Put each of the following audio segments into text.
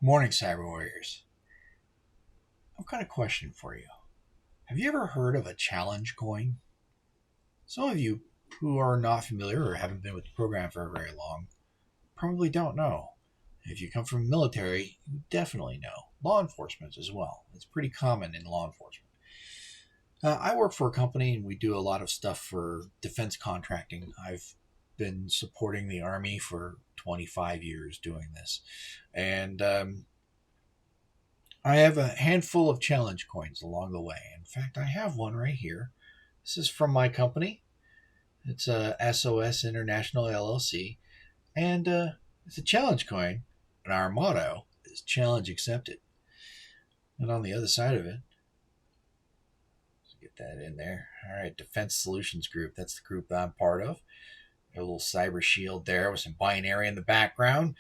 Morning, Cyber Warriors. I've got a question for you. Have you ever heard of a challenge coin? Some of you who are not familiar or haven't been with the program for very long probably don't know. If you come from the military, you definitely know. Law enforcement as well. It's pretty common in law enforcement. I work for a company and we do a lot of stuff for defense contracting. I've been supporting the Army for 25 years doing this. And I have a handful of challenge coins along the way. In fact, I have one right here. This is from my company. It's a SOS International LLC, and it's a challenge coin. And our motto is challenge accepted. And on the other side of it, let's get that in there. All right, Defense Solutions Group. That's the group that I'm part of. A little cyber shield there with some binary in the background.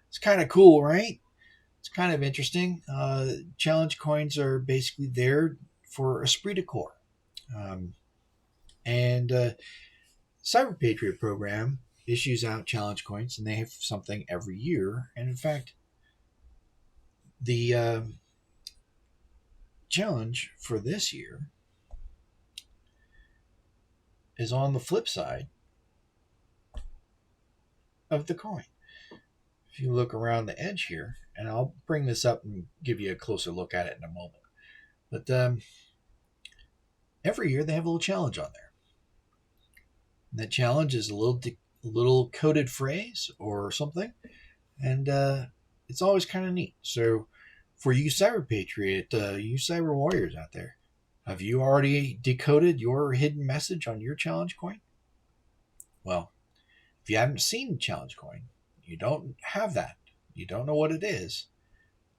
It's kind of cool, right? It's kind of interesting. Challenge coins are basically there for esprit de corps. And CyberPatriot program issues out challenge coins, and they have something every year. And in fact, the challenge for this year is on the flip side of the coin. If you look around the edge here, and I'll bring this up and give you a closer look at it in a moment. But every year they have a little challenge on there. And that challenge is a little coded phrase or something, and it's always kind of neat. So for you CyberPatriot, you Cyber Warriors out there, have you already decoded your hidden message on your challenge coin? Well, if you haven't seen the challenge coin, you don't have that, you don't know what it is,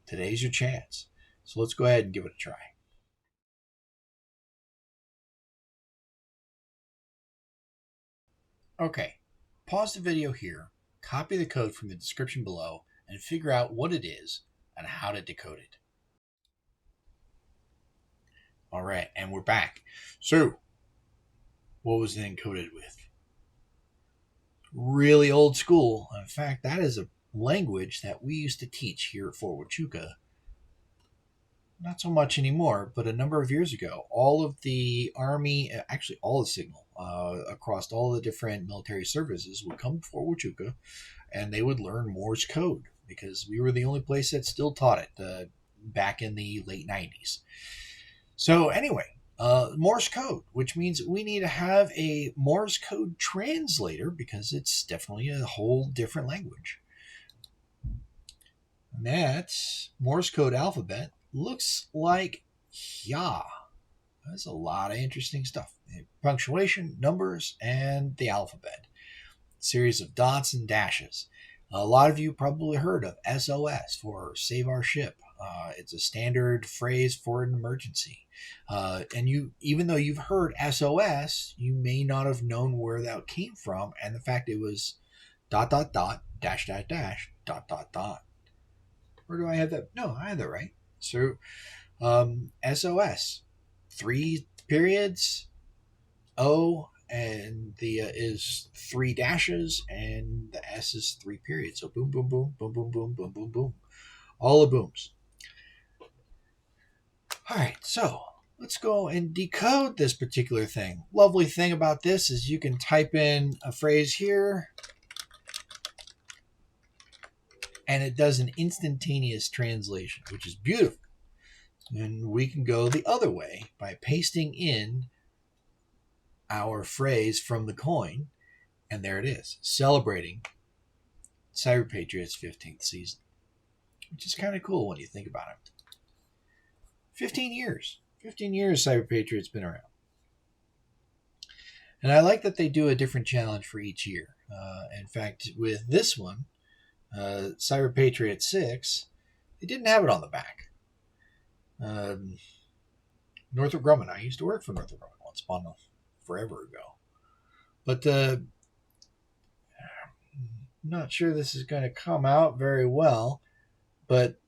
today's your chance. So let's go ahead and give it a try. Okay, pause the video here, copy the code from the description below, and figure out what it is and how to decode it. All right, and we're back. So, what was it encoded with? Really old school. In fact, that is a language that we used to teach here at Fort Huachuca. Not so much anymore, but a number of years ago, all of the Army, actually all the signal across all the different military services would come to Fort Huachuca, and they would learn Morse Code because we were the only place that still taught it back in the late 90s. So anyway, Morse Code, which means we need to have a Morse Code translator because it's definitely a whole different language. And that Morse Code alphabet looks like yeah. That's a lot of interesting stuff. Punctuation, numbers, and the alphabet. Series of dots and dashes. A lot of you probably heard of SOS for Save Our Ship. It's a standard phrase for an emergency. And you, even though you've heard SOS, you may not have known where that came from. And the fact it was ... dash, ... Where do I have that? No, I have that right. So SOS, 3 periods, O, and the is 3 dashes, and the S is 3 periods. So boom, boom, boom, boom, boom, boom, boom, boom, boom. All the booms. All right, so let's go and decode this particular thing. Lovely thing about this is you can type in a phrase here, and it does an instantaneous translation, which is beautiful. And we can go the other way by pasting in our phrase from the coin, and there it is, celebrating CyberPatriot's 15th season, which is kind of cool when you think about it. 15 years CyberPatriot's been around. And I like that they do a different challenge for each year. In fact, with this one, CyberPatriot VI, they didn't have it on the back. Northrop Grumman. I used to work for Northrop Grumman once upon forever ago. But I'm not sure this is going to come out very well. But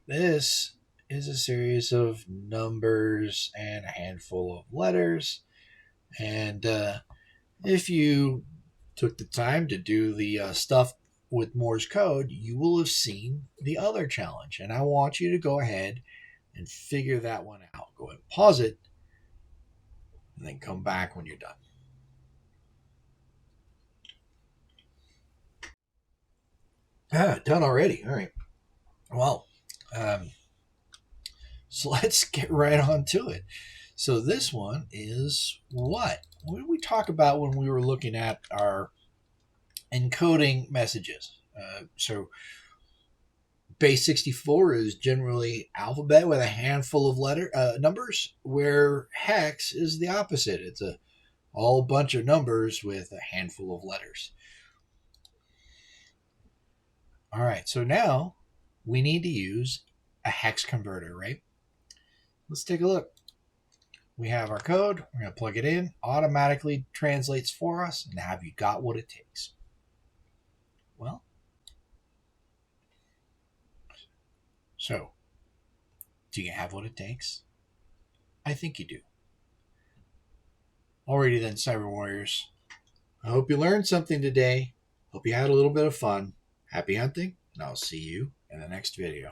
this is a series of numbers and a handful of letters. And if you took the time to do the stuff with Morse code, you will have seen the other challenge. And I want you to go ahead and figure that one out. Go ahead and pause it, and then come back when you're done. Done already. All right. Well, so let's get right on to it. So this one is what? What did we talk about when we were looking at our encoding messages? So base 64 is generally alphabet with a handful of numbers, where hex is the opposite. It's a whole bunch of numbers with a handful of letters. All right, so now we need to use a hex converter, right? Let's take a look. We have our code. We're going to plug it in. Automatically translates for us. Now, have you got what it takes? Well, so do you have what it takes? I think you do. Alrighty then, Cyber Warriors. I hope you learned something today. Hope you had a little bit of fun. Happy hunting, and I'll see you in the next video.